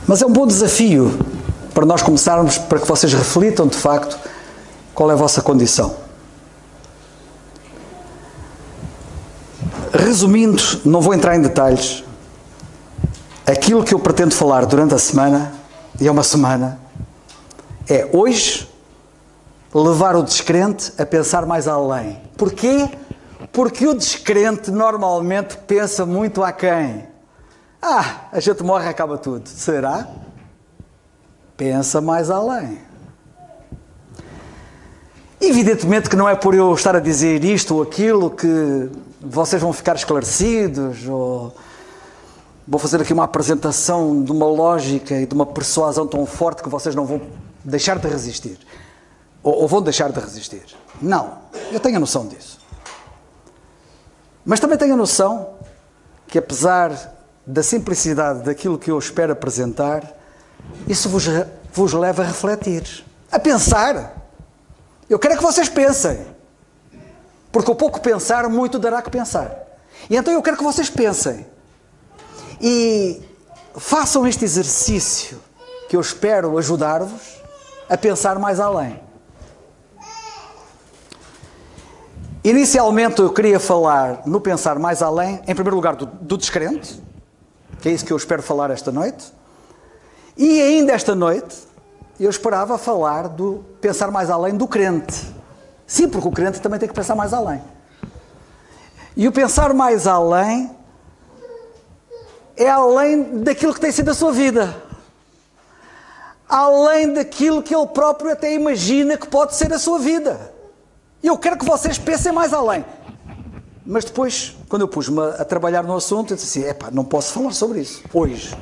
Mas é um bom desafio para nós começarmos, para que vocês reflitam de facto qual é a vossa condição. Resumindo, não vou entrar em detalhes, aquilo que eu pretendo falar durante a semana, e é uma semana, é hoje levar o descrente a pensar mais além. Porquê? Porque o descrente normalmente pensa muito aquém. A gente morre e acaba tudo. Será? Pensa mais além. Evidentemente que não é por eu estar a dizer isto ou aquilo que vocês vão ficar esclarecidos, ou vou fazer aqui uma apresentação de uma lógica e de uma persuasão tão forte que vocês não vão deixar de resistir. Ou vão deixar de resistir. Não. Eu tenho a noção disso. Mas também tenho a noção que, apesar da simplicidade daquilo que eu espero apresentar, isso vos leva a refletir, a pensar. Eu quero que vocês pensem, porque o pouco pensar, muito dará que pensar. E então eu quero que vocês pensem e façam este exercício que eu espero ajudar-vos a pensar mais além. Inicialmente eu queria falar no pensar mais além, em primeiro lugar do descrente, que é isso que eu espero falar esta noite, e ainda esta noite eu esperava falar do pensar mais além do crente. Sim, porque o crente também tem que pensar mais além. E o pensar mais além é além daquilo que tem sido a sua vida. Além daquilo que ele próprio até imagina que pode ser a sua vida. E eu quero que vocês pensem mais além. Mas depois, quando eu pus-me a trabalhar no assunto, eu disse assim, não posso falar sobre isso hoje.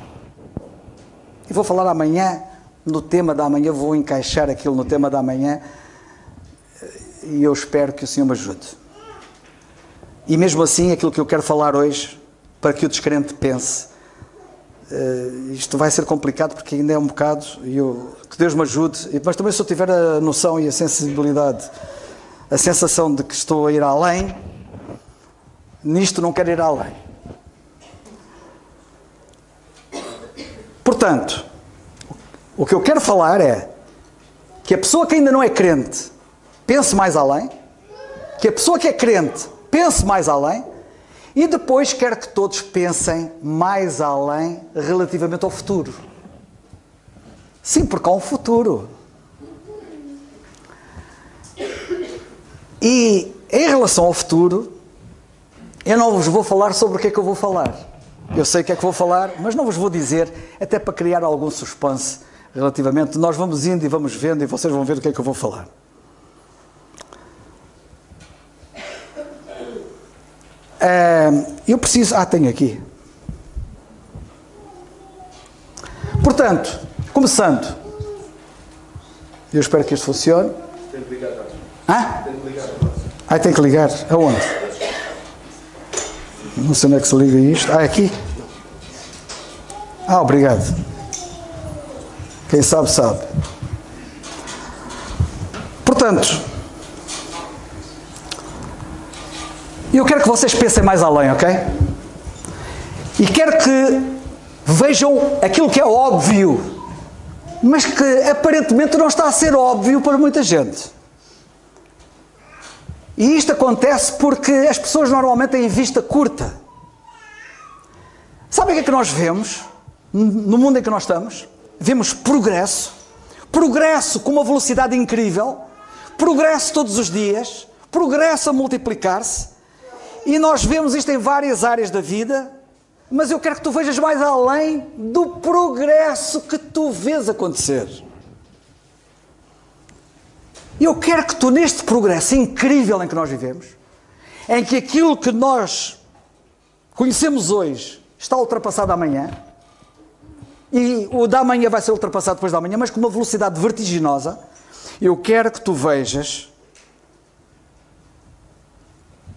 E vou falar amanhã, no tema da amanhã, vou encaixar aquilo no tema da amanhã, e eu espero que o Senhor me ajude. E mesmo assim, aquilo que eu quero falar hoje, para que o descrente pense, isto vai ser complicado porque ainda é um bocado, que Deus me ajude, mas também se eu tiver a noção e a sensibilidade, a sensação de que estou a ir além, nisto não quero ir além. Portanto, o que eu quero falar é que a pessoa que ainda não é crente pense mais além, que a pessoa que é crente pense mais além, e depois quero que todos pensem mais além relativamente ao futuro. Sim, porque há um futuro. E em relação ao futuro, eu não vos vou falar sobre o que é que eu vou falar. Eu sei o que é que vou falar, mas não vos vou dizer, até para criar algum suspense relativamente. Nós vamos indo e vamos vendo e vocês vão ver o que é que eu vou falar. Eu preciso... tenho aqui. Portanto, começando. Eu espero que isto funcione. Tem que ligar. Tem que ligar. Tem que ligar. Aonde? Não sei onde é que se liga isto. Aqui? Obrigado. Quem sabe, sabe. Portanto, eu quero que vocês pensem mais além, ok? E quero que vejam aquilo que é óbvio, mas que aparentemente não está a ser óbvio para muita gente. E isto acontece porque as pessoas normalmente têm vista curta. Sabem o que é que nós vemos no mundo em que nós estamos? Vemos progresso, progresso com uma velocidade incrível, progresso todos os dias, progresso a multiplicar-se, e nós vemos isto em várias áreas da vida, mas eu quero que tu vejas mais além do progresso que tu vês acontecer. Eu quero que tu, neste progresso incrível em que nós vivemos, em que aquilo que nós conhecemos hoje está ultrapassado amanhã, e o da manhã vai ser ultrapassado depois da manhã, mas com uma velocidade vertiginosa, eu quero que tu vejas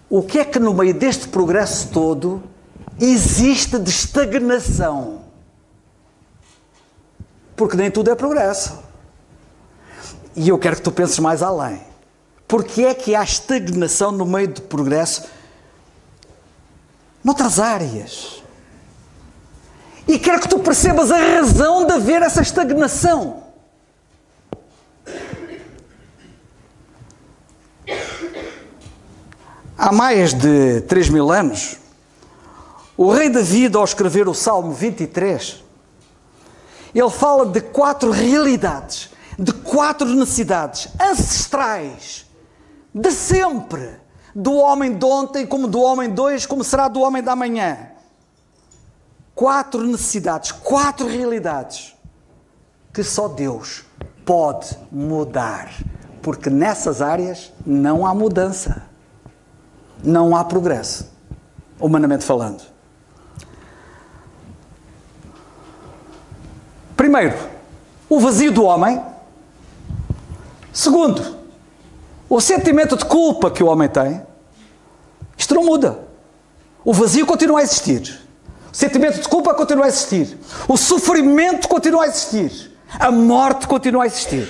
o que é que no meio deste progresso todo existe de estagnação. Porque nem tudo é progresso. E eu quero que tu penses mais além. Porque é que há estagnação no meio do progresso noutras áreas? E quero que tu percebas a razão de haver essa estagnação. Há mais de 3.000 anos, o rei David, ao escrever o Salmo 23, ele fala de 4 realidades, de 4 necessidades ancestrais, de sempre, do homem de ontem, como do homem de hoje, como será do homem da manhã. 4 necessidades, 4 realidades que só Deus pode mudar, porque nessas áreas não há mudança, não há progresso, humanamente falando. Primeiro, o vazio do homem. Segundo, o sentimento de culpa que o homem tem. Isto não muda. O vazio continua a existir. O sentimento de culpa continua a existir. O sofrimento continua a existir. A morte continua a existir.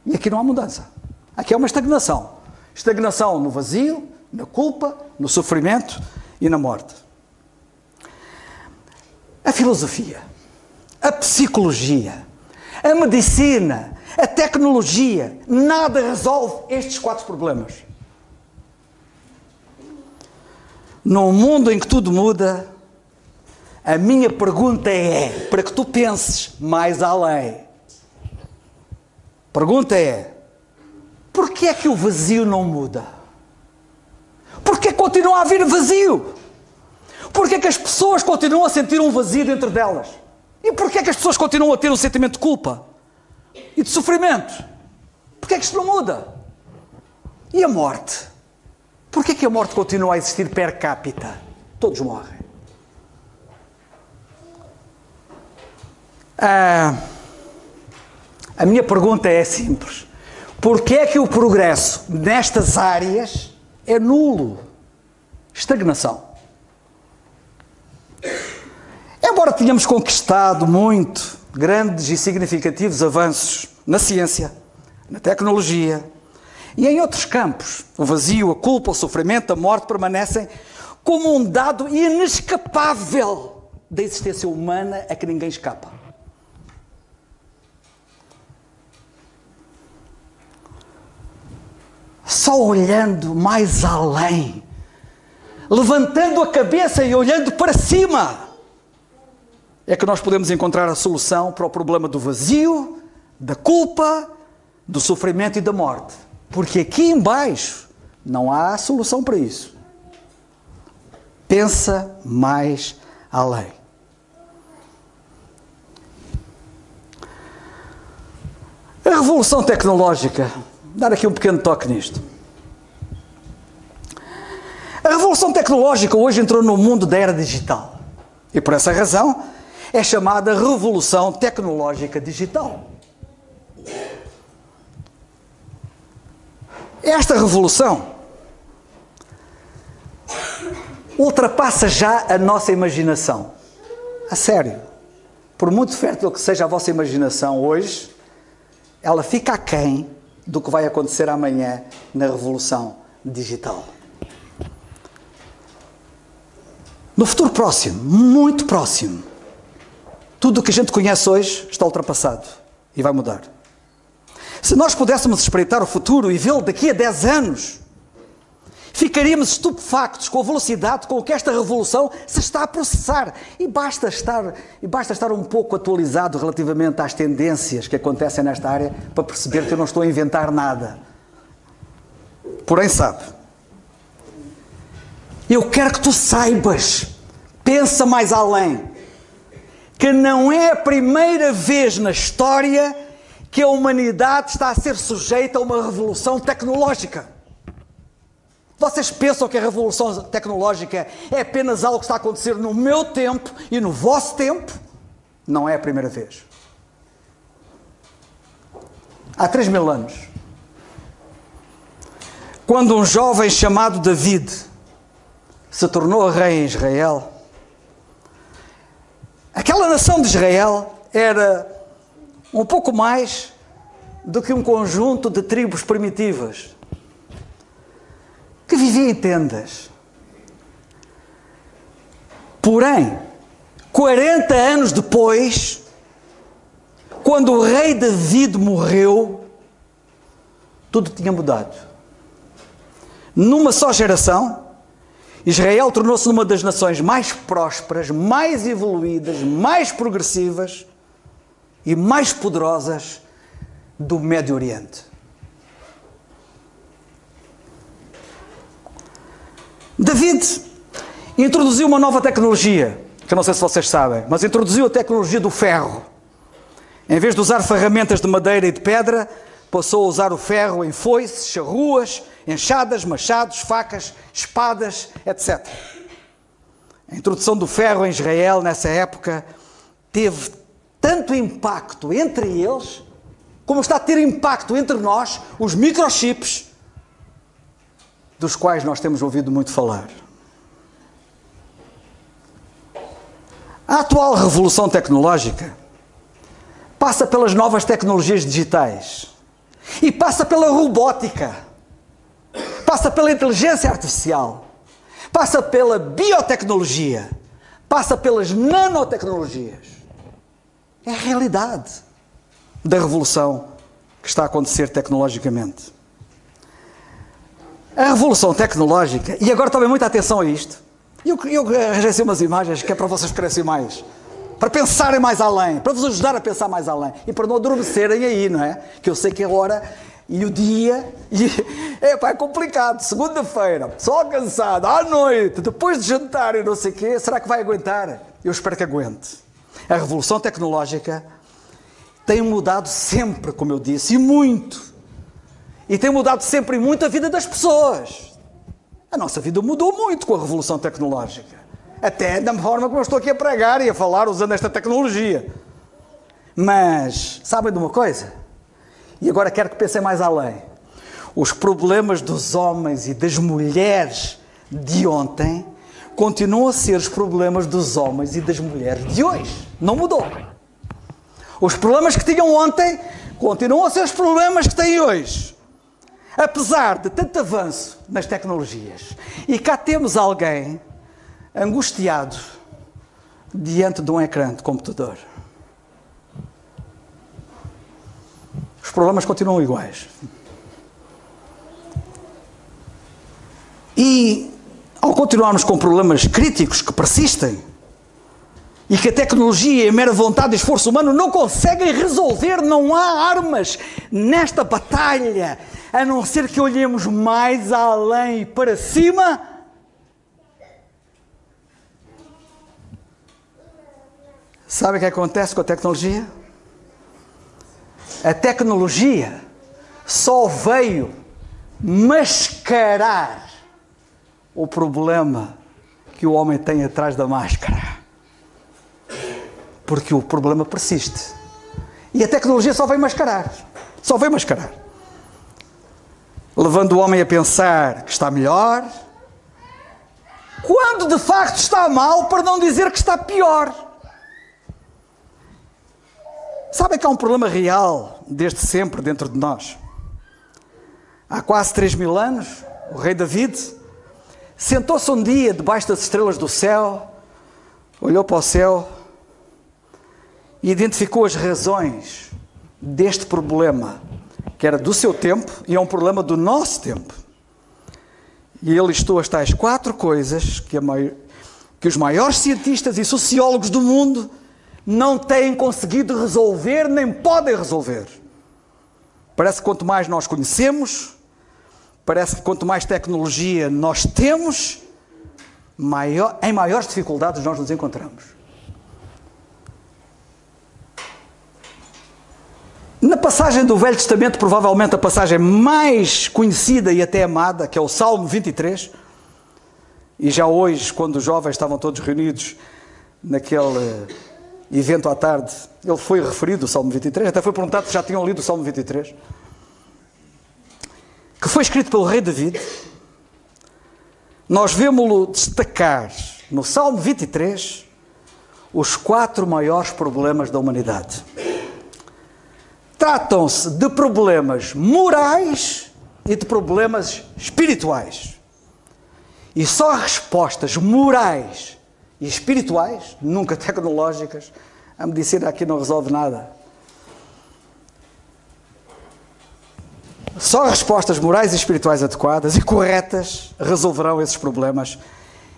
E aqui não há mudança. Aqui é uma estagnação. Estagnação no vazio, na culpa, no sofrimento e na morte. A filosofia, a psicologia, a medicina, a tecnologia, nada resolve estes 4 problemas. Num mundo em que tudo muda, a minha pergunta é, para que tu penses mais além. Pergunta é, porquê é que o vazio não muda? Porquê continua a haver vazio? Porquê é que as pessoas continuam a sentir um vazio dentro delas? E porquê é que as pessoas continuam a ter um sentimento de culpa e de sofrimento? Porquê é que isto não muda? E a morte? Porquê é que a morte continua a existir per capita? Todos morrem. A minha pergunta é simples. Porquê é que o progresso nestas áreas é nulo? Estagnação. Embora tenhamos conquistado muito grandes e significativos avanços na ciência, na tecnologia e em outros campos, o vazio, a culpa, o sofrimento, a morte permanecem como um dado inescapável da existência humana a que ninguém escapa. Só olhando mais além, levantando a cabeça e olhando para cima, é que nós podemos encontrar a solução para o problema do vazio, da culpa, do sofrimento e da morte. Porque aqui embaixo não há solução para isso. Pensa mais além. A revolução tecnológica, dar aqui um pequeno toque nisto. A revolução tecnológica hoje entrou no mundo da era digital. E por essa razão é chamada Revolução Tecnológica Digital. Esta revolução ultrapassa já a nossa imaginação. A sério. Por muito fértil que seja a vossa imaginação hoje, ela fica aquém do que vai acontecer amanhã na revolução digital. No futuro próximo, muito próximo, tudo o que a gente conhece hoje está ultrapassado e vai mudar. Se nós pudéssemos espreitar o futuro e vê-lo daqui a 10 anos, ficaríamos estupefactos com a velocidade com que esta revolução se está a processar. E basta estar um pouco atualizado relativamente às tendências que acontecem nesta área para perceber que eu não estou a inventar nada. Porém, sabe, eu quero que tu saibas, pensa mais além, que não é a primeira vez na história que a humanidade está a ser sujeita a uma revolução tecnológica. Vocês pensam que a revolução tecnológica é apenas algo que está a acontecer no meu tempo e no vosso tempo? Não é a primeira vez. Há 3.000 anos, quando um jovem chamado David se tornou rei em Israel, aquela nação de Israel era um pouco mais do que um conjunto de tribos primitivas que vivia em tendas. Porém, 40 anos depois, quando o rei David morreu, tudo tinha mudado. Numa só geração, Israel tornou-se uma das nações mais prósperas, mais evoluídas, mais progressivas e mais poderosas do Médio Oriente. David introduziu uma nova tecnologia, que eu não sei se vocês sabem, mas introduziu a tecnologia do ferro. Em vez de usar ferramentas de madeira e de pedra, passou a usar o ferro em foices, charruas, enxadas, machados, facas, espadas, etc. A introdução do ferro em Israel, nessa época, teve tanto impacto entre eles, como está a ter impacto entre nós, os microchips, dos quais nós temos ouvido muito falar. A atual revolução tecnológica passa pelas novas tecnologias digitais e passa pela robótica, passa pela inteligência artificial, passa pela biotecnologia, passa pelas nanotecnologias. É a realidade da revolução que está a acontecer tecnologicamente. A revolução tecnológica, e agora tomem muita atenção a isto, eu arranjei umas imagens que é para vocês crescerem mais, para pensarem mais além, para vos ajudar a pensar mais além e para não adormecerem aí, não é? Que eu sei que a hora e o dia é complicado. Segunda-feira, pessoal cansado, à noite, depois de jantar e não sei o quê, será que vai aguentar? Eu espero que aguente. A revolução tecnológica tem mudado sempre, como eu disse, e muito. E tem mudado sempre e muito a vida das pessoas. A nossa vida mudou muito com a revolução tecnológica. Até da forma como eu estou aqui a pregar e a falar usando esta tecnologia. Mas, sabem de uma coisa? E agora quero que pensem mais além. Os problemas dos homens e das mulheres de ontem continuam a ser os problemas dos homens e das mulheres de hoje. Não mudou. Os problemas que tinham ontem continuam a ser os problemas que têm hoje. Apesar de tanto avanço nas tecnologias. E cá temos alguém angustiado diante de um ecrã de computador. Os problemas continuam iguais. E ao continuarmos com problemas críticos que persistem e que a tecnologia e a mera vontade e esforço humano não conseguem resolver, não há armas nesta batalha, a não ser que olhemos mais além e para cima. Sabe o que acontece com a tecnologia? A tecnologia só veio mascarar o problema que o homem tem atrás da máscara. Porque o problema persiste. E a tecnologia só veio mascarar. Só veio mascarar. Levando o homem a pensar que está melhor, quando de facto está mal, para não dizer que está pior. Sabem que há um problema real desde sempre dentro de nós. Há quase 3.000 anos, o rei David sentou-se um dia debaixo das estrelas do céu, olhou para o céu e identificou as razões deste problema, que era do seu tempo e é um problema do nosso tempo. E ele listou as tais 4 coisas que os maiores cientistas e sociólogos do mundo não têm conseguido resolver, nem podem resolver. Parece que quanto mais nós conhecemos, parece que quanto mais tecnologia nós temos, em maiores dificuldades nós nos encontramos. Na passagem do Velho Testamento, provavelmente a passagem mais conhecida e até amada, que é o Salmo 23, e já hoje, quando os jovens estavam todos reunidos naquele evento à tarde, ele foi referido, o Salmo 23, até foi perguntado se já tinham lido o Salmo 23, que foi escrito pelo rei David. Nós vemos-lo destacar no Salmo 23 os 4 maiores problemas da humanidade. Tratam-se de problemas morais e de problemas espirituais. E só respostas morais e espirituais, nunca tecnológicas. A medicina aqui não resolve nada. Só respostas morais e espirituais adequadas e corretas resolverão esses problemas.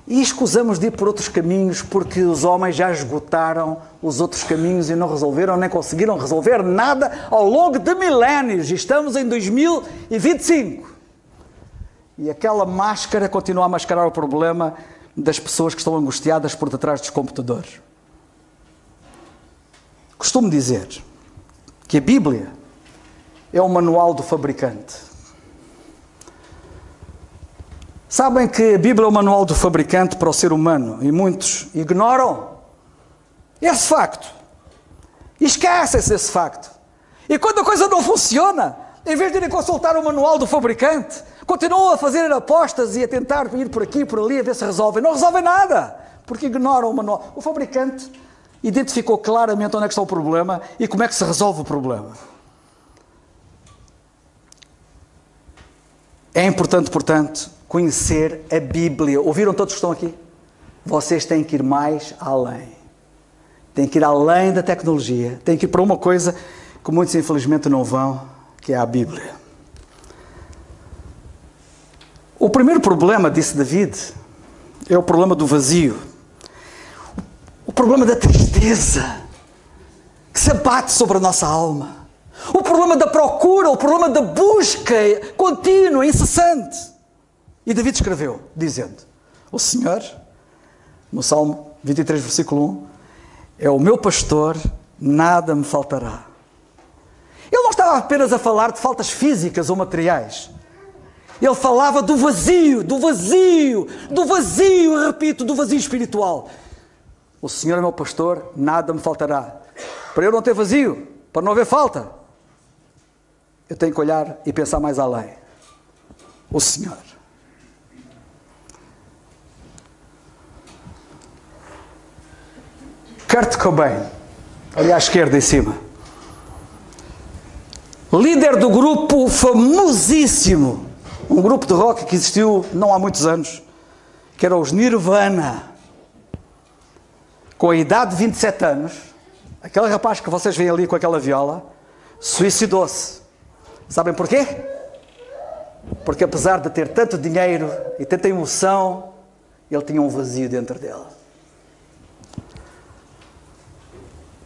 E escusamos de ir por outros caminhos porque os homens já esgotaram os outros caminhos e não resolveram, nem conseguiram resolver nada ao longo de milénios. E estamos em 2025. E aquela máscara continua a mascarar o problema das pessoas que estão angustiadas por detrás dos computadores. Costumo dizer que a Bíblia é o manual do fabricante. Sabem que a Bíblia é o manual do fabricante para o ser humano e muitos ignoram esse facto. Esquecem-se desse facto. E quando a coisa não funciona, em vez de irem consultar o manual do fabricante, continuam a fazer apostas e a tentar ir por aqui e por ali a ver se resolvem. Não resolvem nada, porque ignoram o manual. O fabricante identificou claramente onde é que está o problema e como é que se resolve o problema. É importante, portanto, conhecer a Bíblia. Ouviram todos que estão aqui? Vocês têm que ir mais além. Têm que ir além da tecnologia. Têm que ir para uma coisa que muitos infelizmente não vão, que é a Bíblia. O primeiro problema, disse David, é o problema do vazio. O problema da tristeza que se abate sobre a nossa alma. O problema da procura, o problema da busca contínua, incessante. E David escreveu, dizendo: o Senhor, no Salmo 23, versículo 1, é o meu pastor, nada me faltará. Ele não estava apenas a falar de faltas físicas ou materiais. Ele falava do vazio, repito, do vazio espiritual. O Senhor é meu pastor, nada me faltará. Para eu não ter vazio, para não haver falta, eu tenho que olhar e pensar mais além. O Senhor. Kurt Cobain, ali à esquerda em cima, líder do grupo famosíssimo, um grupo de rock que existiu não há muitos anos, que era os Nirvana, com a idade de 27 anos, aquele rapaz que vocês veem ali com aquela viola, suicidou-se. Sabem porquê? Porque apesar de ter tanto dinheiro e tanta emoção, ele tinha um vazio dentro dele.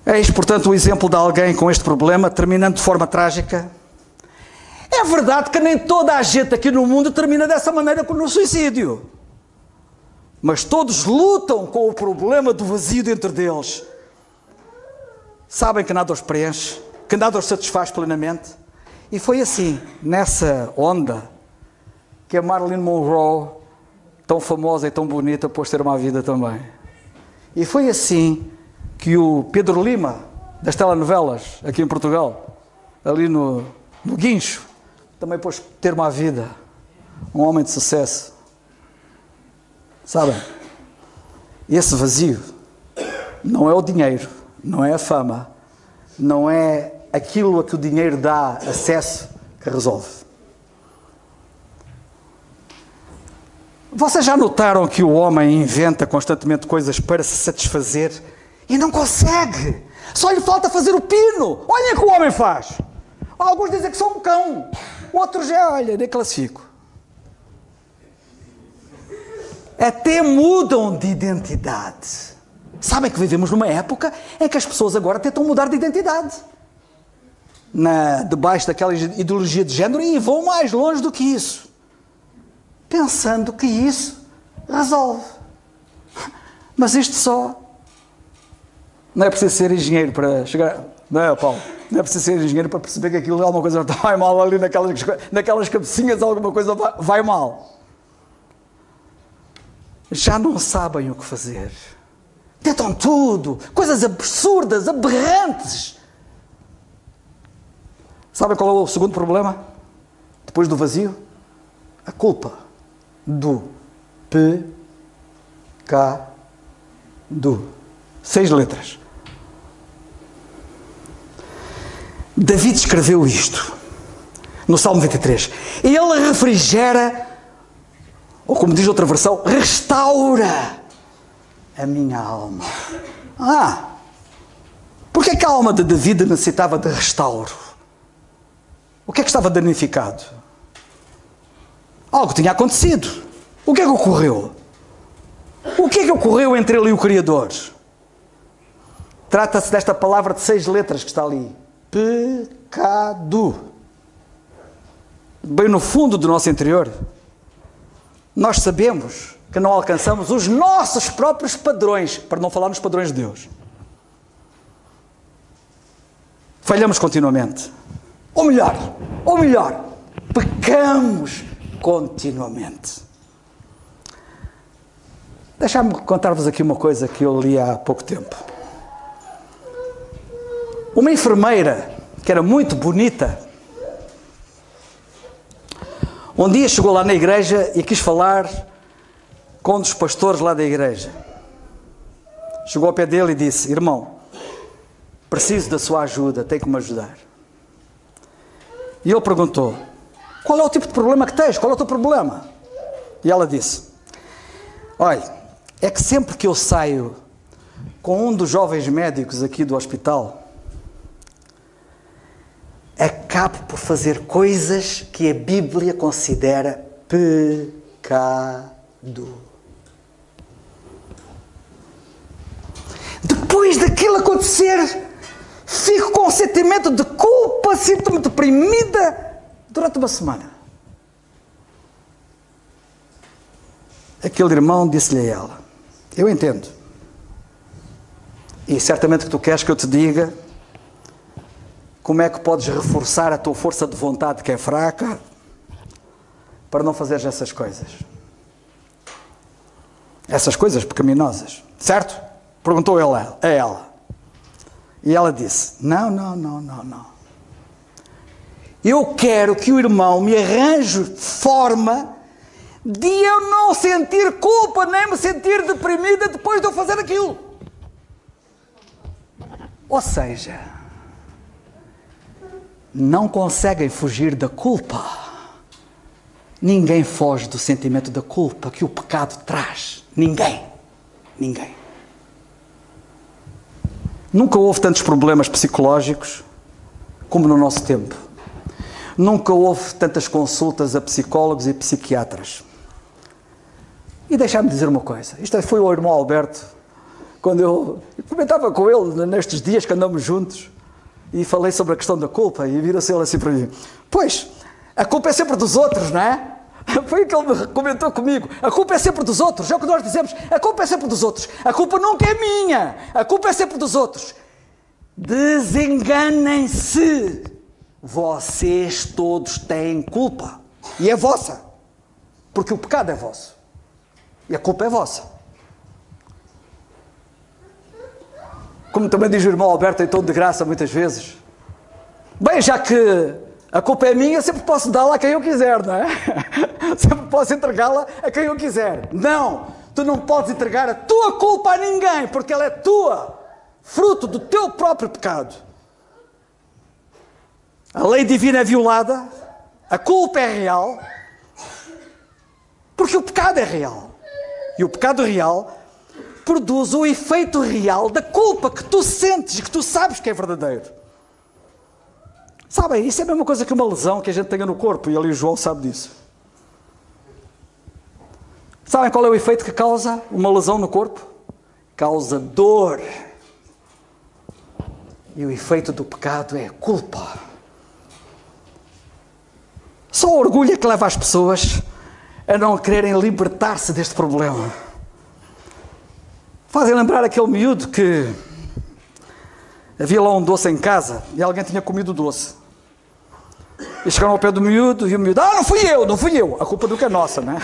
Eis, portanto, o exemplo de alguém com este problema, terminando de forma trágica. É verdade que nem toda a gente aqui no mundo termina dessa maneira no suicídio. Mas todos lutam com o problema do vazio dentro deles. Sabem que nada os preenche, que nada os satisfaz plenamente. E foi assim, nessa onda, que a Marilyn Monroe, tão famosa e tão bonita, pôs ter uma vida também. E foi assim que o Pedro Lima, das telenovelas, aqui em Portugal, ali no Guincho, também pôs ter uma vida. Um homem de sucesso. Sabem? Esse vazio não é o dinheiro, não é a fama, não é aquilo a que o dinheiro dá acesso que resolve. Vocês já notaram que o homem inventa constantemente coisas para se satisfazer e não consegue? Só lhe falta fazer o pino. Olhem o que o homem faz. Alguns dizem que são um cão, outros já, olha, nem classifico. Até mudam de identidade. Sabem que vivemos numa época em que as pessoas agora tentam mudar de identidade. Debaixo daquela ideologia de género, e vão mais longe do que isso. Pensando que isso resolve. Mas isto só... Não é preciso ser engenheiro para chegar... Não é, Paulo? Não é preciso ser engenheiro para perceber que aquilo, alguma coisa vai mal ali naquelas cabecinhas, alguma coisa vai mal. Já não sabem o que fazer. Tentam tudo. Coisas absurdas, aberrantes. Sabem qual é o segundo problema? Depois do vazio? A culpa do pecado. 6 letras. David escreveu isto no Salmo 23. Ele refrigera, ou como diz outra versão, restaura a minha alma. Porque é que a alma de David necessitava de restauro? O que é que estava danificado? Algo tinha acontecido. O que é que ocorreu? O que é que ocorreu entre ele e o Criador? Trata-se desta palavra de 6 letras que está ali. Pecado. Bem no fundo do nosso interior, nós sabemos que não alcançamos os nossos próprios padrões, para não falar nos padrões de Deus. Falhamos continuamente. Ou melhor, pecamos continuamente. Deixa-me contar-vos aqui uma coisa que eu li há pouco tempo. Uma enfermeira, que era muito bonita, um dia chegou lá na igreja e quis falar com um dos pastores lá da igreja. Chegou ao pé dele e disse: irmão, preciso da sua ajuda, tem que me ajudar. E ele perguntou: qual é o tipo de problema que tens? Qual é o teu problema? E ela disse: olha, é que sempre que eu saio com um dos jovens médicos aqui do hospital, acabo por fazer coisas que a Bíblia considera pecado. Depois daquilo acontecer, fico com um sentimento de culpa, sinto-me deprimida durante uma semana. Aquele irmão disse-lhe a ela: eu entendo. E certamente que tu queres que eu te diga como é que podes reforçar a tua força de vontade, que é fraca, para não fazeres essas coisas. Essas coisas pecaminosas. Certo? Perguntou ele a ela. E ela disse: não. Eu quero que o irmão me arranje forma de eu não sentir culpa, nem me sentir deprimida depois de eu fazer aquilo. Ou seja, não conseguem fugir da culpa. Ninguém foge do sentimento da culpa que o pecado traz. Ninguém. Nunca houve tantos problemas psicológicos como no nosso tempo. Nunca houve tantas consultas a psicólogos e psiquiatras. E deixar-me dizer uma coisa. Isto foi o irmão Alberto, quando eu comentava com ele nestes dias que andamos juntos, e falei sobre a questão da culpa, e vira-se ele assim para mim: pois, a culpa é sempre dos outros, não é? Foi o que ele comentou comigo. A culpa é sempre dos outros. É o que nós dizemos. A culpa é sempre dos outros. A culpa nunca é minha. A culpa é sempre dos outros. Desenganem-se. Vocês todos têm culpa. E é vossa. Porque o pecado é vosso. E a culpa é vossa. Como também diz o irmão Alberto em tom de graça muitas vezes: bem, já que a culpa é minha, sempre posso dá-la a quem eu quiser, não é? Sempre posso entregá-la a quem eu quiser. Não, tu não podes entregar a tua culpa a ninguém, porque ela é tua, fruto do teu próprio pecado. A lei divina é violada, a culpa é real, porque o pecado é real. E o pecado real produz o efeito real da culpa que tu sentes e que tu sabes que é verdadeiro. Sabem, isso é a mesma coisa que uma lesão que a gente tenha no corpo, e ali o João sabe disso. Sabem qual é o efeito que causa uma lesão no corpo? Causa dor. E o efeito do pecado é a culpa. Só o orgulho é que leva as pessoas a não quererem libertar-se deste problema. Fazem lembrar aquele miúdo que havia lá um doce em casa e alguém tinha comido o doce. E chegaram ao pé do miúdo e o miúdo: não fui eu. A culpa nunca é nossa, né?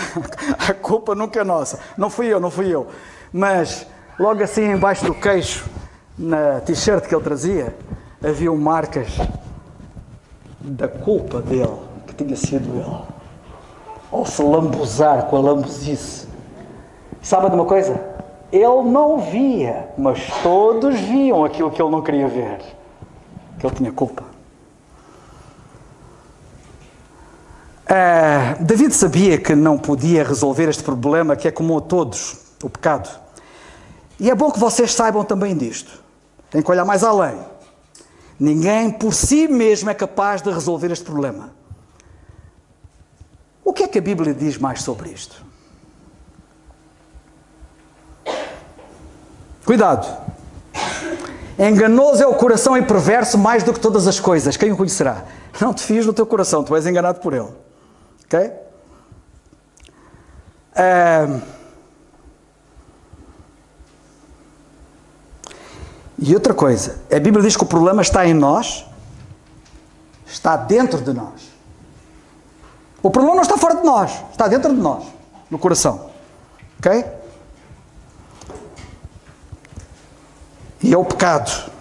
A culpa nunca é nossa. Não fui eu. Mas logo assim embaixo do queixo, na t-shirt que ele trazia, haviam marcas da culpa dele, que tinha sido ele. Ao se lambuzar com a lambuzice. Sabe de uma coisa? Ele não via, mas todos viam aquilo que ele não queria ver. Que ele tinha culpa. David sabia que não podia resolver este problema que é comum a todos, o pecado. E é bom que vocês saibam também disto. Tem que olhar mais além. Ninguém por si mesmo é capaz de resolver este problema. O que é que a Bíblia diz mais sobre isto? Cuidado. Enganoso é o coração e perverso mais do que todas as coisas. Quem o conhecerá? Não te fies no teu coração, tu és enganado por ele. Ok? E outra coisa, a Bíblia diz que o problema está em nós, está dentro de nós. O problema não está fora de nós, está dentro de nós, no coração. Ok? E é o pecado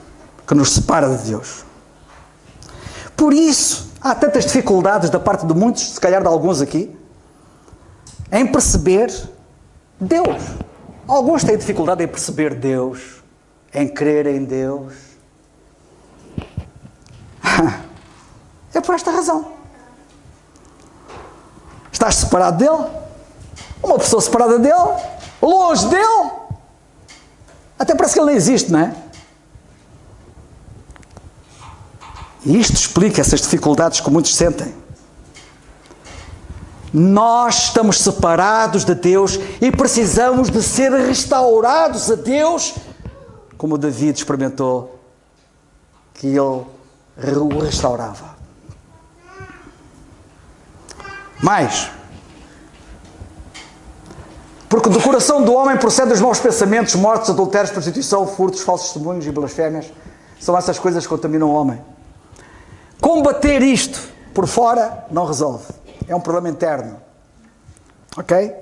que nos separa de Deus. Por isso, há tantas dificuldades da parte de muitos, se calhar de alguns aqui, em perceber Deus. Alguns têm dificuldade em perceber Deus, em crer em Deus. É por esta razão. Estás separado dele? Uma pessoa separada dele? Longe dele? Até parece que ele nem existe, não é? E isto explica essas dificuldades que muitos sentem. Nós estamos separados de Deus e precisamos de ser restaurados a Deus, como David experimentou que ele o restaurava. Mais, porque do coração do homem procedem os maus pensamentos, mortes, adultérios, prostituição, furtos, falsos testemunhos e blasfémias. São essas coisas que contaminam o homem. Combater isto por fora não resolve. É um problema interno. Ok?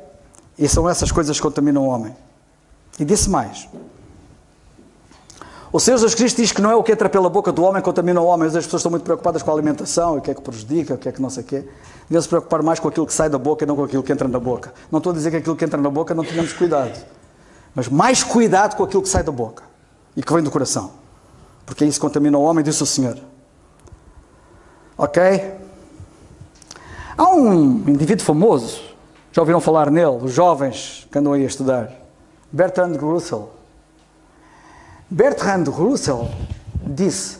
E são essas coisas que contaminam o homem. E disse mais. O Senhor Jesus Cristo diz que não é o que entra pela boca do homem que contamina o homem. As pessoas estão muito preocupadas com a alimentação, e o que é que prejudica, o que é que não sei o quê. Deviam se preocupar mais com aquilo que sai da boca e não com aquilo que entra na boca. Não estou a dizer que aquilo que entra na boca não tenhamos cuidado. Mas mais cuidado com aquilo que sai da boca e que vem do coração. Porque isso contamina o homem, disse o Senhor. Ok? Há um indivíduo famoso, já ouviram falar nele, os jovens que andam aí a estudar, Bertrand Russell. Bertrand Russell disse,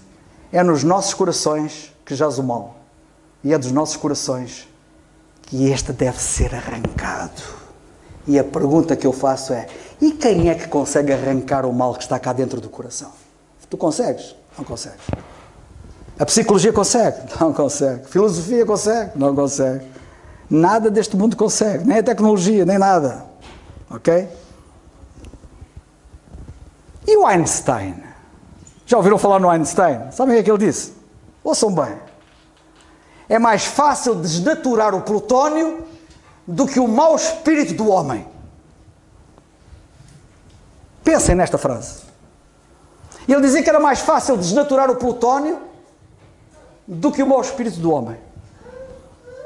é nos nossos corações que jaz o mal, e é dos nossos corações que este deve ser arrancado. E a pergunta que eu faço é, e quem é que consegue arrancar o mal que está cá dentro do coração? Tu consegues? Não consegues. A psicologia consegue? Não consegue. A filosofia consegue? Não consegue. Nada deste mundo consegue. Nem a tecnologia, nem nada. Ok? E o Einstein? Já ouviram falar no Einstein? Sabem o que é que ele disse? Ouçam bem. É mais fácil desnaturar o plutónio do que o mau espírito do homem. Pensem nesta frase. Ele dizia que era mais fácil desnaturar o plutónio do que o mau espírito do homem.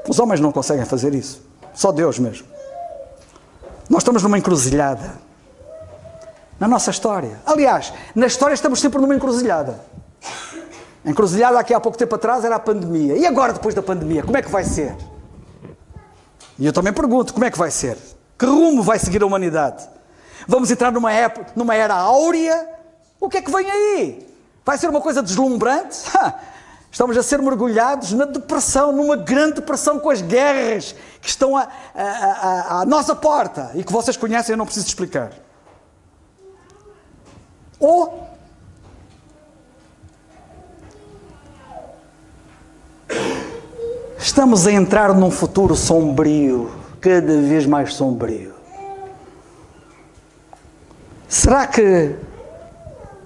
Os homens não conseguem fazer isso. Só Deus mesmo. Nós estamos numa encruzilhada. Na nossa história. Aliás, na história estamos sempre numa encruzilhada. A encruzilhada aqui há pouco tempo atrás era a pandemia. E agora, depois da pandemia, como é que vai ser? E eu também pergunto, como é que vai ser? Que rumo vai seguir a humanidade? Vamos entrar numa era áurea? O que é que vem aí? Vai ser uma coisa deslumbrante? Estamos a ser mergulhados na depressão, numa grande depressão com as guerras que estão à nossa porta e que vocês conhecem, eu não preciso explicar. Ou estamos a entrar num futuro sombrio, cada vez mais sombrio. Será que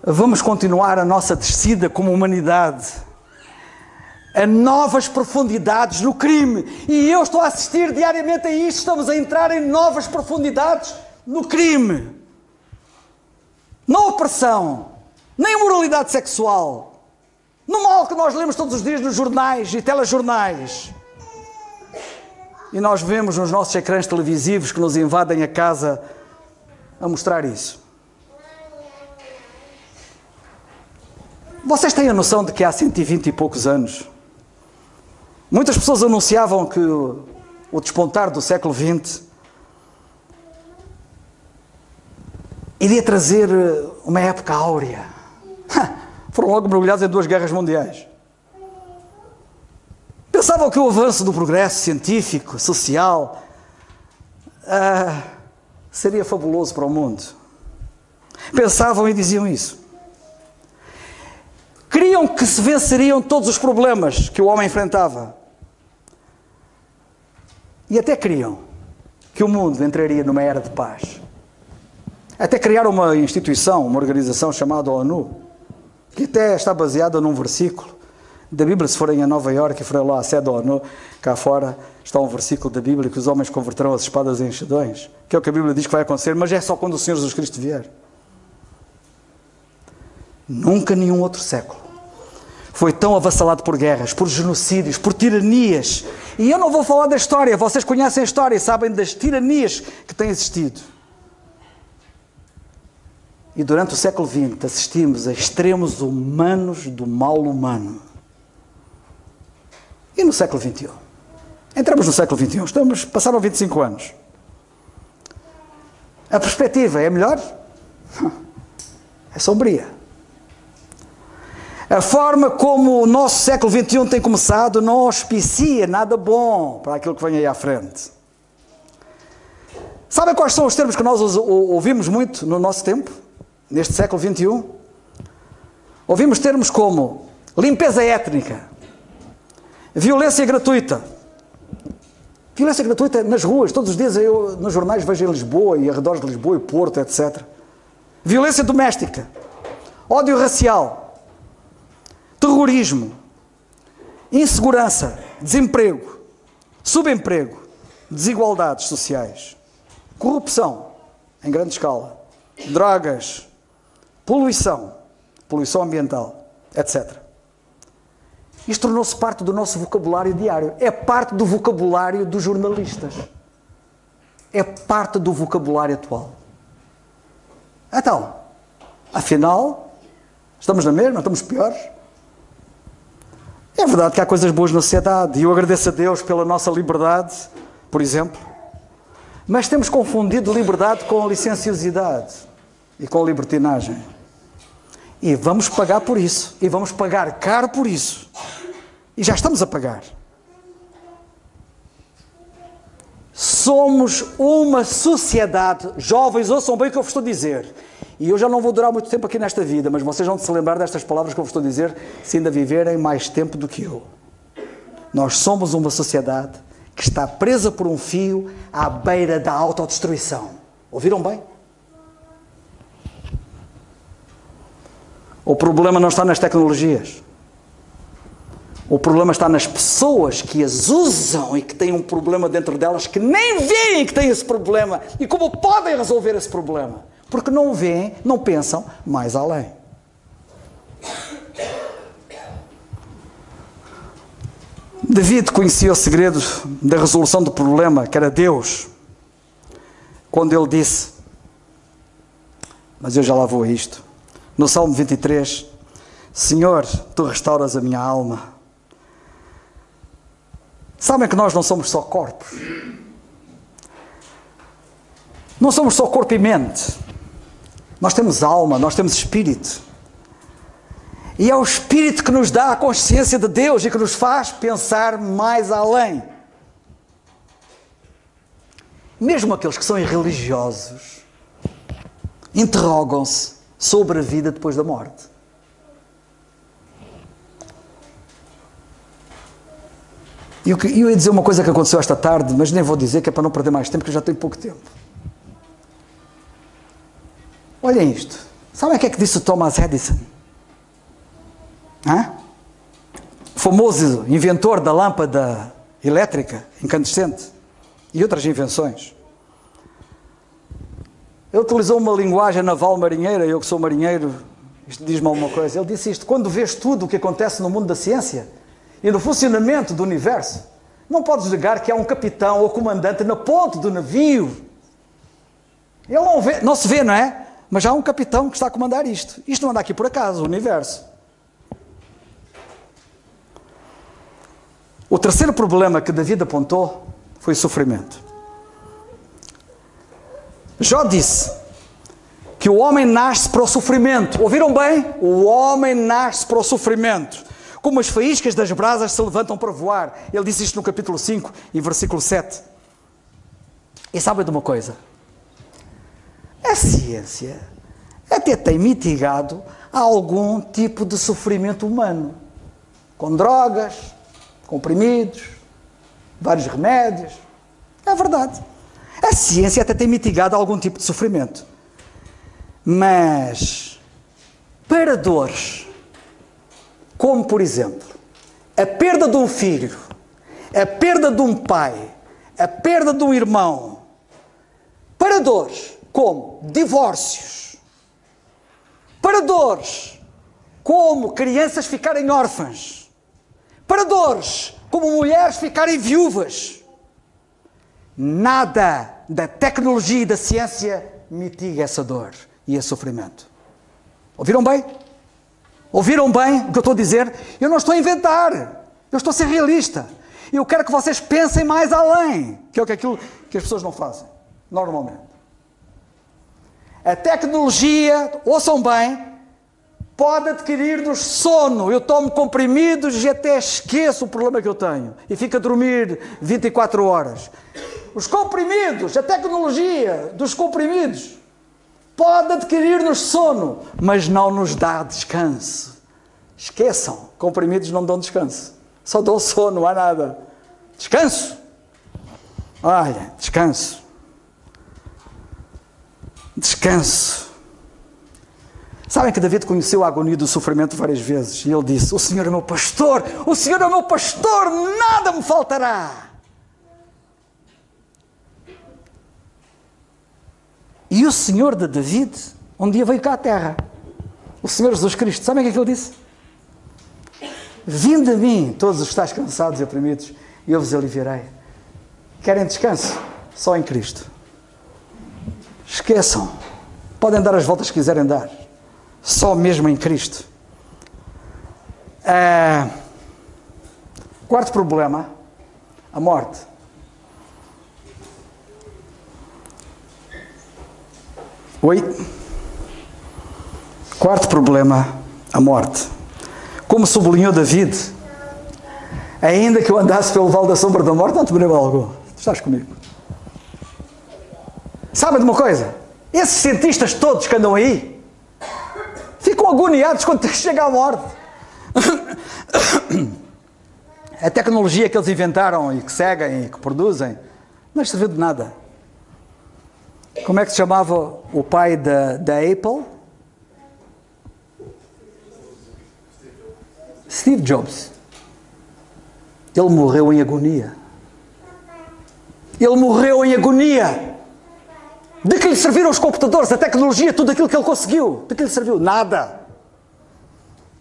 vamos continuar a nossa descida como humanidade a novas profundidades no crime? E eu estou a assistir diariamente a isto. Estamos a entrar em novas profundidades no crime, na opressão, na imoralidade sexual, no mal que nós lemos todos os dias nos jornais e telejornais. E nós vemos nos nossos ecrãs televisivos que nos invadem a casa a mostrar isso. Vocês têm a noção de que há 120 e poucos anos muitas pessoas anunciavam que o despontar do século XX iria trazer uma época áurea. Foram logo mergulhados em 2 guerras mundiais. Pensavam que o avanço do progresso científico, social, seria fabuloso para o mundo. Pensavam e diziam isso. Criam que se venceriam todos os problemas que o homem enfrentava. E até criam que o mundo entraria numa era de paz. Até criaram uma instituição, uma organização chamada ONU, que até está baseada num versículo da Bíblia. Se forem a Nova Iorque e forem lá à sede da ONU, cá fora está um versículo da Bíblia que os homens converterão as espadas em enxadões, que é o que a Bíblia diz que vai acontecer, mas é só quando o Senhor Jesus Cristo vier. Nunca nenhum outro século foi tão avassalado por guerras, por genocídios, por tiranias. E eu não vou falar da história, vocês conhecem a história e sabem das tiranias que têm existido. E durante o século XX assistimos a extremos humanos do mal humano. E no século XXI? Entramos no século XXI, passaram 25 anos. A perspectiva é melhor? É sombria. A forma como o nosso século XXI tem começado não auspicia nada bom para aquilo que vem aí à frente. Sabem quais são os termos que nós ouvimos muito no nosso tempo? Neste século XXI? Ouvimos termos como limpeza étnica, violência gratuita. Violência gratuita nas ruas. Todos os dias eu nos jornais vejo em Lisboa e arredores de Lisboa e Porto, etc. Violência doméstica, ódio racial, terrorismo, insegurança, desemprego, subemprego, desigualdades sociais, corrupção em grande escala, drogas, poluição ambiental, etc. Isto tornou-se parte do nosso vocabulário diário. É parte do vocabulário dos jornalistas. É parte do vocabulário atual. Então, afinal, estamos na mesma? Estamos piores? É verdade que há coisas boas na sociedade e eu agradeço a Deus pela nossa liberdade, por exemplo, mas temos confundido liberdade com licenciosidade e com libertinagem. E vamos pagar por isso, e vamos pagar caro por isso. E já estamos a pagar. Somos uma sociedade, jovens, ouçam bem o que eu vos estou a dizer. E eu já não vou durar muito tempo aqui nesta vida, mas vocês vão se lembrar destas palavras que eu vos estou a dizer se ainda viverem mais tempo do que eu. Nós somos uma sociedade que está presa por um fio à beira da autodestruição. Ouviram bem? O problema não está nas tecnologias. O problema está nas pessoas que as usam e que têm um problema dentro delas que nem veem que têm esse problema e como podem resolver esse problema. Porque não veem, não pensam mais além. David conhecia o segredo da resolução do problema, que era Deus, quando ele disse, mas eu já lá vou a isto, no Salmo 23, Senhor, Tu restauras a minha alma. Sabem que nós não somos só corpos. Não somos só corpo e mente. Nós temos alma, nós temos espírito. E é o espírito que nos dá a consciência de Deus e que nos faz pensar mais além. Mesmo aqueles que são irreligiosos interrogam-se sobre a vida depois da morte. E eu ia dizer uma coisa que aconteceu esta tarde, mas nem vou dizer, que é para não perder mais tempo, porque eu já tenho pouco tempo. Olhem isto. Sabem o que é que disse o Thomas Edison? O famoso inventor da lâmpada elétrica incandescente e outras invenções. Ele utilizou uma linguagem naval marinheira, eu que sou marinheiro, isto diz-me alguma coisa. Ele disse isto: quando vês tudo o que acontece no mundo da ciência e no funcionamento do universo, não podes negar que há um capitão ou comandante na ponte do navio. Ele não se vê, não é? Mas há um capitão que está a comandar isto. Isto não anda aqui por acaso, o universo. O terceiro problema que David apontou foi o sofrimento. Jó disse que o homem nasce para o sofrimento. Ouviram bem? O homem nasce para o sofrimento. Como as faíscas das brasas se levantam para voar. Ele disse isto no capítulo 5, e versículo 7. E sabem de uma coisa? A ciência até tem mitigado algum tipo de sofrimento humano. Com drogas, comprimidos, vários remédios. É verdade. A ciência até tem mitigado algum tipo de sofrimento. Mas, para dores, como por exemplo, a perda de um filho, a perda de um pai, a perda de um irmão, para dores como divórcios, para dores como crianças ficarem órfãs, para dores como mulheres ficarem viúvas, nada da tecnologia e da ciência mitiga essa dor e esse sofrimento. Ouviram bem? Ouviram bem o que eu estou a dizer? Eu não estou a inventar, eu estou a ser realista. Eu quero que vocês pensem mais além, que é aquilo que as pessoas não fazem, normalmente. A tecnologia, ouçam bem, pode adquirir-nos sono. Eu tomo comprimidos e até esqueço o problema que eu tenho. E fico a dormir 24 horas. Os comprimidos, a tecnologia dos comprimidos, pode adquirir-nos sono, mas não nos dá descanso. Esqueçam, comprimidos não dão descanso. Só dão sono, não há nada. Descanso. Olha, descanso. Descanso. Sabem que David conheceu a agonia do sofrimento várias vezes. E ele disse, o Senhor é meu pastor, o Senhor é meu pastor, nada me faltará. E o Senhor de David, um dia veio cá à terra. O Senhor Jesus Cristo, sabem o que é que ele disse? Vinde a mim, todos os que estáis cansados e oprimidos, e eu vos aliviarei. Querem descanso? Só em Cristo. Esqueçam. Podem dar as voltas que quiserem dar. Só mesmo em Cristo. Quarto problema, a morte. Oi? Quarto problema, a morte. Como sublinhou David, ainda que eu andasse pelo vale da sombra da morte, não temerei mal algum. Tu estás comigo. Sabem de uma coisa? Esses cientistas todos que andam aí ficam agoniados quando chega a morte. A tecnologia que eles inventaram e que seguem e que produzem não serviu de nada. Como é que se chamava o pai da Apple? Steve Jobs. Ele morreu em agonia. Ele morreu em agonia. De que lhe serviram os computadores, a tecnologia, tudo aquilo que ele conseguiu? De que lhe serviu? Nada.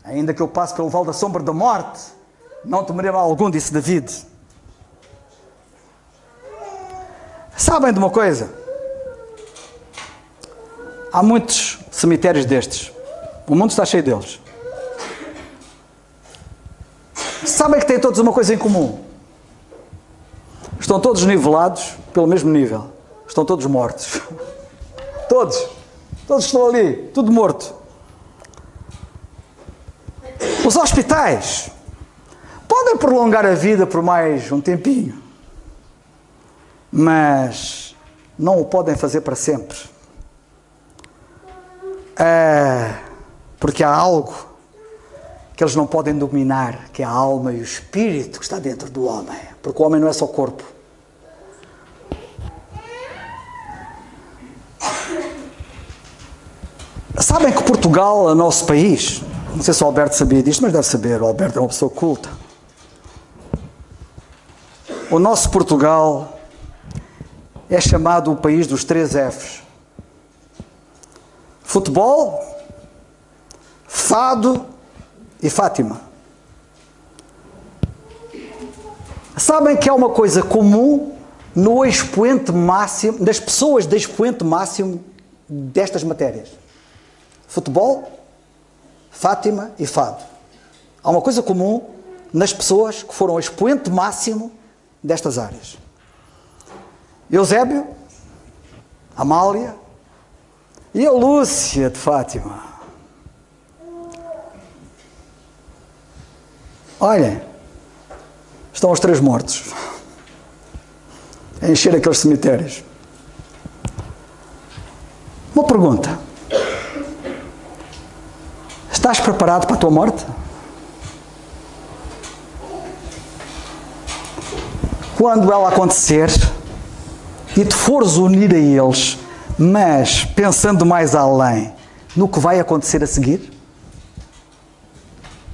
Ainda que eu passe pelo vale da sombra da morte, não temerei mal algum, disse David. Sabem de uma coisa? Há muitos cemitérios destes. O mundo está cheio deles. Sabem que têm todos uma coisa em comum? Estão todos nivelados pelo mesmo nível. Estão todos mortos. Todos. Todos estão ali. Tudo morto. Os hospitais podem prolongar a vida por mais um tempinho. Mas não o podem fazer para sempre. Porque há algo que eles não podem dominar, que é a alma e o espírito que está dentro do homem. Porque o homem não é só corpo. Sabem que Portugal, o nosso país, não sei se o Alberto sabia disto, mas deve saber, o Alberto é uma pessoa culta. O nosso Portugal é chamado o país dos 3 Fs. Futebol, fado e Fátima. Sabem que há uma coisa comum no expoente máximo, das pessoas de expoente máximo destas matérias? Futebol, Fátima e fado. Há uma coisa comum nas pessoas que foram o expoente máximo destas áreas. Eusébio, Amália, E a Lúcia de Fátima? Olhem, estão os 3 mortos a encher aqueles cemitérios. Uma pergunta: estás preparado para a tua morte? Quando ela acontecer e te fores unir a eles, mas pensando mais além no que vai acontecer a seguir,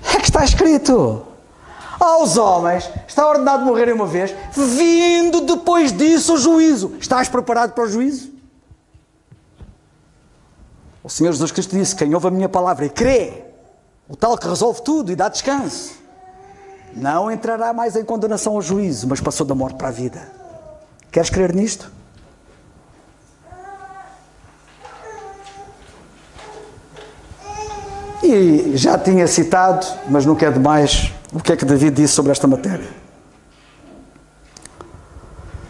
é que está escrito: aos homens está ordenado morrerem uma vez, vindo depois disso o juízo. Estás preparado para o juízo? O Senhor Jesus Cristo disse: quem ouve a minha palavra e crê, o tal que resolve tudo e dá descanso, não entrará mais em condenação ao juízo, mas passou da morte para a vida. Queres crer nisto? E já tinha citado, mas não quer demais, o que é que David disse sobre esta matéria.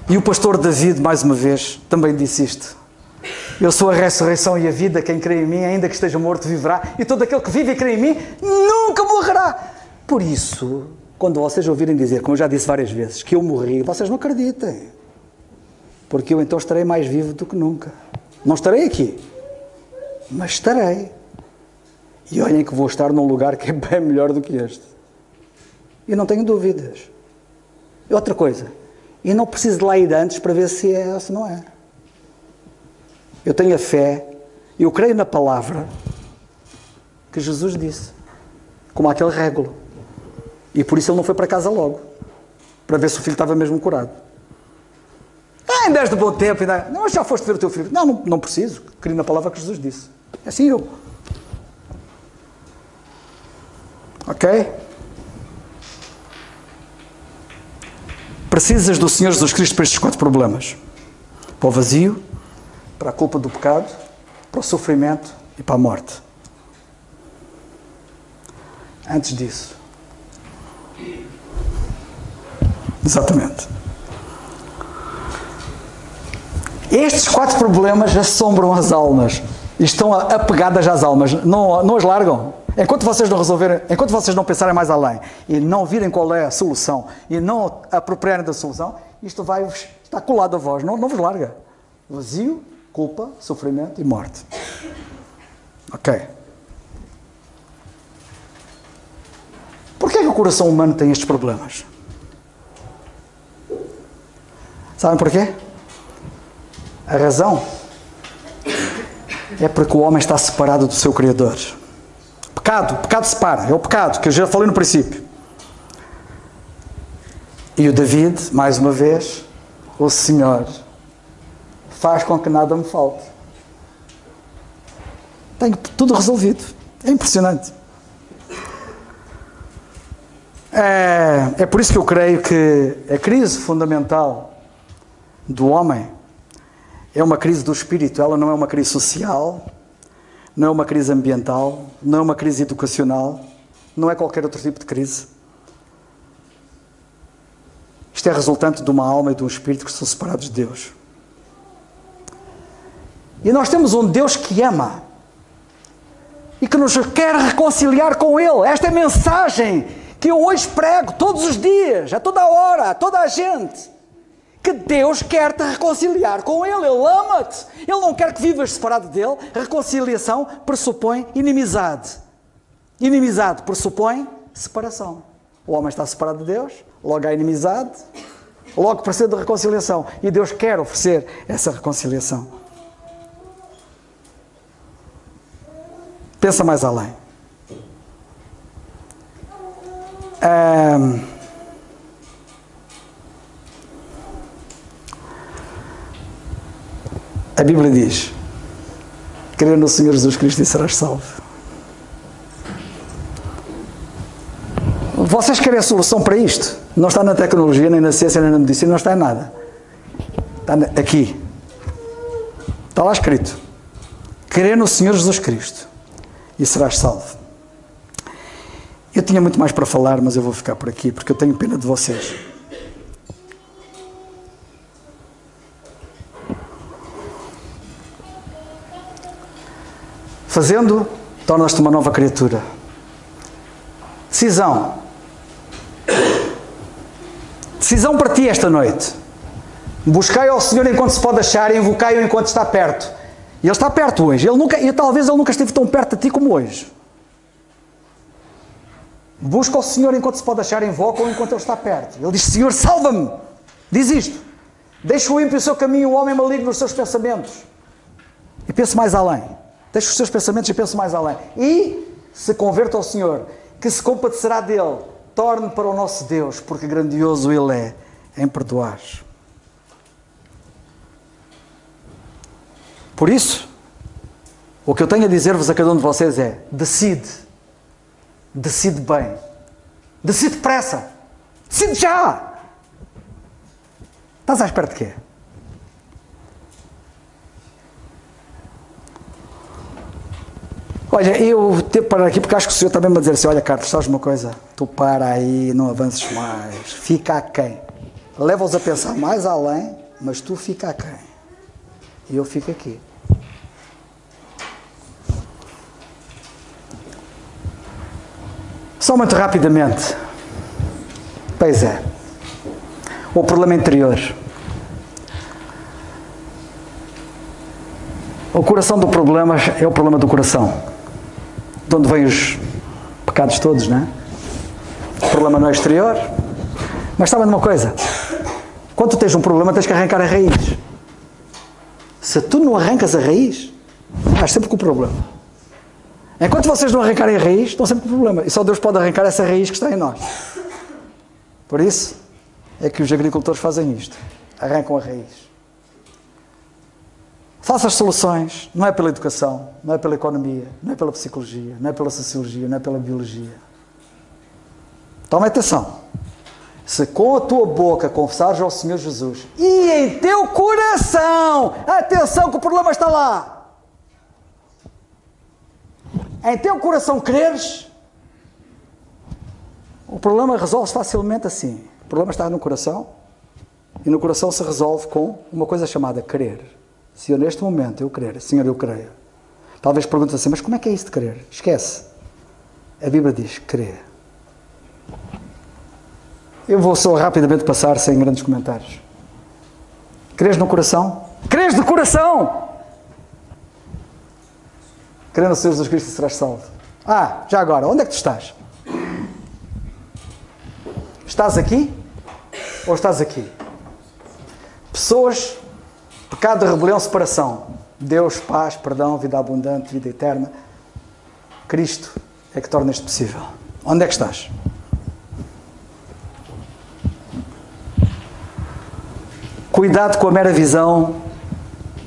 E o pastor David, mais uma vez, também disse isto: eu sou a ressurreição e a vida, quem crê em mim, ainda que esteja morto, viverá, e todo aquele que vive e crê em mim, nunca morrerá. Por isso, quando vocês ouvirem dizer, como eu já disse várias vezes, que eu morri, vocês não acreditem, porque eu então estarei mais vivo do que nunca. Não estarei aqui, mas estarei. E olhem que vou estar num lugar que é bem melhor do que este. E não tenho dúvidas. E outra coisa, e não preciso de lá ir antes para ver se é ou se não é. Eu tenho a fé, eu creio na palavra que Jesus disse, como aquele régulo. E por isso ele não foi para casa logo, para ver se o filho estava mesmo curado. Em 10 de bom tempo, ainda, não, já foste ver o teu filho? Não preciso, creio na palavra que Jesus disse. Assim eu. Ok? Precisas do Senhor Jesus Cristo para estes 4 problemas: para o vazio, para a culpa do pecado, para o sofrimento e para a morte. Antes disso. Exatamente. Estes 4 problemas assombram as almas e estão apegadas às almas, não as largam. Enquanto vocês não resolverem, enquanto vocês não pensarem mais além e não virem qual é a solução e não apropriarem da solução, isto vai estar colado a vós, não vos larga. Vazio, culpa, sofrimento e morte. Ok. Porquê que o coração humano tem estes problemas? Sabem porquê? A razão é porque o homem está separado do seu Criador. Pecado separa, é o pecado, que eu já falei no princípio. E o David, mais uma vez, o Senhor faz com que nada me falte. Tenho tudo resolvido. É impressionante. É por isso que eu creio que a crise fundamental do homem é uma crise do espírito. Ela não é uma crise social, não é uma crise ambiental, não é uma crise educacional, não é qualquer outro tipo de crise. Isto é resultante de uma alma e de um espírito que estão separados de Deus. E nós temos um Deus que ama e que nos quer reconciliar com Ele. Esta é a mensagem que eu hoje prego todos os dias, a toda a hora, a toda a gente. Que Deus quer te reconciliar com Ele. Ele ama-te. Ele não quer que vivas separado dEle. Reconciliação pressupõe inimizade. Inimizade pressupõe separação. O homem está separado de Deus, logo há inimizade, logo precisa de reconciliação. E Deus quer oferecer essa reconciliação. Pensa mais além. A Bíblia diz: crê no Senhor Jesus Cristo e serás salvo. Vocês querem a solução para isto? Não está na tecnologia, nem na ciência, nem na medicina, não está em nada. Está aqui. Está lá escrito: crê no Senhor Jesus Cristo e serás salvo. Eu tinha muito mais para falar, mas eu vou ficar por aqui, porque eu tenho pena de vocês. Fazendo, tornas-te uma nova criatura. Decisão. Decisão para ti esta noite. Buscai ao Senhor enquanto se pode achar e invocai-o enquanto está perto. E Ele está perto hoje. Talvez Ele nunca esteve tão perto de ti como hoje. Busca ao Senhor enquanto se pode achar, invoca-o enquanto Ele está perto. Ele diz: Senhor, salva-me. Diz isto. Deixa o ímpio o seu caminho, o homem maligno os seus pensamentos. E pense mais além. Deixa os seus pensamentos e pense mais além. E se converta ao Senhor, que se compadecerá dele. Torne para o nosso Deus, porque grandioso Ele é em perdoar. Por isso, o que eu tenho a dizer-vos a cada um de vocês é: decide. Decide bem. Decide depressa. Decide já. Estás à espera de quê? Olha, eu tenho que parar aqui porque acho que o Senhor também me a dizer assim: olha, Carlos, sabes uma coisa? Tu para aí, não avances mais. Fica aquém. Leva-os a pensar mais além, mas tu fica aquém. E eu fico aqui. Só muito rapidamente. Pois é. O problema interior. O coração do problema é o problema do coração. De onde vêm os pecados todos, não é? O problema não é exterior. Mas sabem de uma coisa? Quando tu tens um problema, tens que arrancar a raiz. Se tu não arrancas a raiz, estás sempre com o problema. Enquanto vocês não arrancarem a raiz, estão sempre com o problema. E só Deus pode arrancar essa raiz que está em nós. Por isso é que os agricultores fazem isto. Arrancam a raiz. Faça as soluções. Não é pela educação, não é pela economia, não é pela psicologia, não é pela sociologia, não é pela biologia. Toma atenção. Se com a tua boca confessares ao Senhor Jesus e em teu coração, atenção que o problema está lá. Em teu coração creres, o problema resolve-se facilmente assim. O problema está no coração e no coração se resolve com uma coisa chamada crer. Se eu neste momento eu crer, Senhor, eu creio. Talvez perguntes assim, mas como é que é isso de crer? Esquece. A Bíblia diz crer. Eu vou só rapidamente passar sem grandes comentários. Crês no coração? Crês de coração! Crê no Senhor Jesus Cristo e serás salvo. Já agora, onde é que tu estás? Estás aqui? Ou estás aqui? Pessoas, pecado, rebelião, separação. Deus, paz, perdão, vida abundante, vida eterna. Cristo é que torna isto possível. Onde é que estás? Cuidado com a mera visão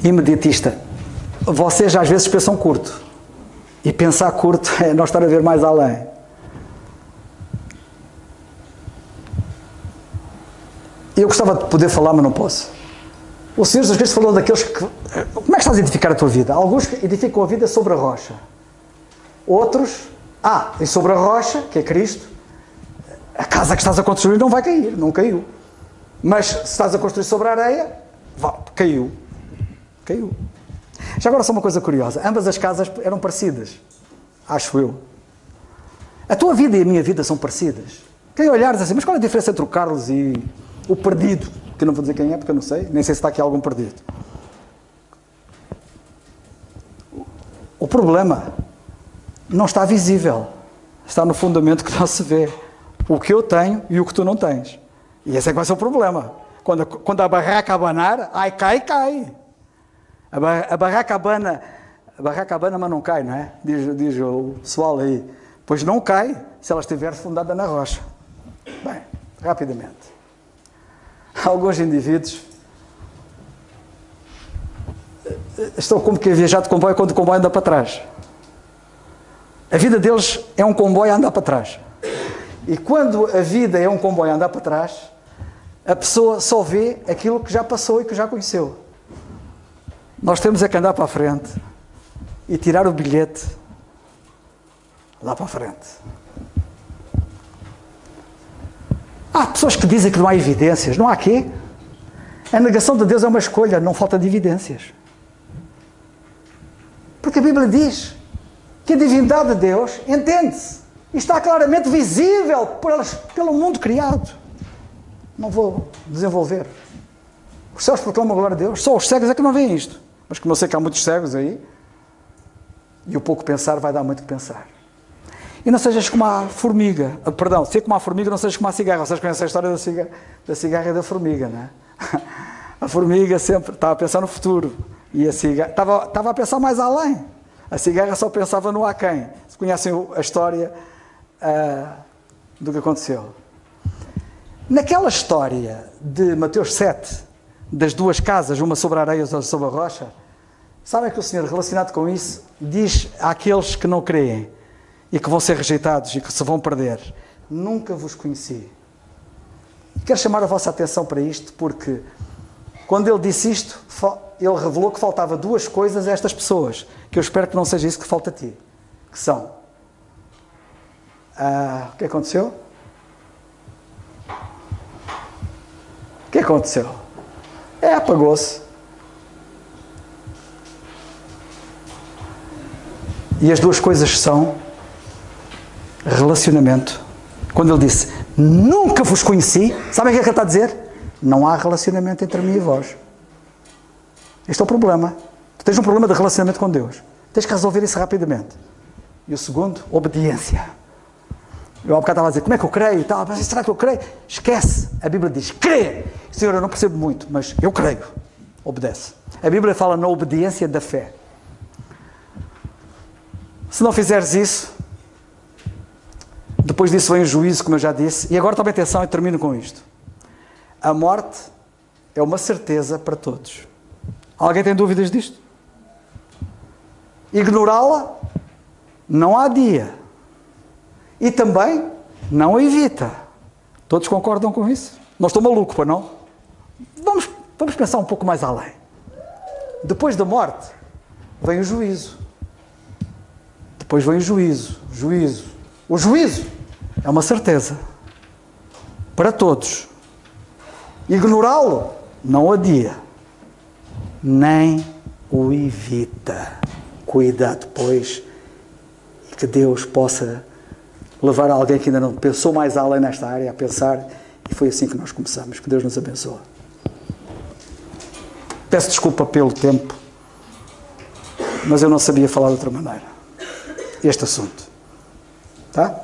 imediatista. Vocês às vezes pensam curto. E pensar curto é não estar a ver mais além. Eu gostava de poder falar, mas não posso. O Senhor Jesus Cristo falou daqueles que... Como é que estás a edificar a tua vida? Alguns que edificam a vida sobre a rocha. Outros... e sobre a rocha, que é Cristo, a casa que estás a construir não vai cair. Não caiu. Mas se estás a construir sobre a areia, caiu. Caiu. Já agora só uma coisa curiosa. Ambas as casas eram parecidas. Acho eu. A tua vida e a minha vida são parecidas. Quem olhar diz assim, mas qual é a diferença entre o Carlos e o perdido? Que eu não vou dizer quem é, porque eu não sei. Nem sei se está aqui algum perdido. O problema não está visível. Está no fundamento que não se vê. O que eu tenho e o que tu não tens. E esse é que vai ser o problema. Quando a barraca abanar, cai. A barraca abana, mas não cai, não é? Diz o pessoal aí. Pois não cai se ela estiver fundada na rocha. Bem, rapidamente. Alguns indivíduos estão como que a viajar de comboio quando o comboio anda para trás. A vida deles é um comboio a andar para trás. E quando a vida é um comboio a andar para trás, a pessoa só vê aquilo que já passou e que já conheceu. Nós temos é que andar para a frente e tirar o bilhete lá para a frente. Há pessoas que dizem que não há evidências. Não há quê? A negação de Deus é uma escolha, não falta de evidências. Porque a Bíblia diz que a divindade de Deus entende-se. E está claramente visível pelo mundo criado. Não vou desenvolver. Os céus proclamam a glória de Deus. Só os cegos é que não veem isto. Mas como eu sei que há muitos cegos aí, e o pouco pensar vai dar muito que pensar. E não sejas como a formiga. Perdão, ser como a formiga, não sejas como a cigarra. Vocês conhecem a história da cigarra e da formiga, não é? A formiga sempre estava a pensar no futuro. E a cigarra estava a pensar mais além. A cigarra só pensava no aquém. Se conhecem a história do que aconteceu. Naquela história de Mateus 7, das duas casas, uma sobre a areia e outra sobre a rocha, sabem que o Senhor, relacionado com isso, diz àqueles que não creem e que vão ser rejeitados e que se vão perder: nunca vos conheci. Quero chamar a vossa atenção para isto, porque quando ele disse isto, ele revelou que faltava duas coisas a estas pessoas, que eu espero que não seja isso que falta a ti, que são... o que aconteceu? O que aconteceu? Apagou-se. E as duas coisas são relacionamento. Quando ele disse, nunca vos conheci, sabem o que é que ele está a dizer? Não há relacionamento entre mim e vós. Este é o problema. Tu tens um problema de relacionamento com Deus. Tens que resolver isso rapidamente. E o segundo, obediência. Eu há bocado estava a dizer, como é que eu creio? Mas será que eu creio? Esquece. A Bíblia diz, crê. Senhor, eu não percebo muito, mas eu creio. Obedece. A Bíblia fala na obediência da fé. Se não fizeres isso, depois disso vem o juízo, como eu já disse. E agora tome atenção e termino com isto. A morte é uma certeza para todos. Alguém tem dúvidas disto? Ignorá-la não há dia. E também não a evita. Todos concordam com isso? Não estou maluco, para não? Vamos pensar um pouco mais além. Depois da morte, vem o juízo. Depois vem o juízo. O juízo é uma certeza. Para todos. Ignorá-lo não adia. Nem o evita. Cuidado, pois, e que Deus possa levar alguém que ainda não pensou mais além nesta área a pensar, e foi assim que nós começamos. Que Deus nos abençoe. Peço desculpa pelo tempo, mas eu não sabia falar de outra maneira este assunto. Tá?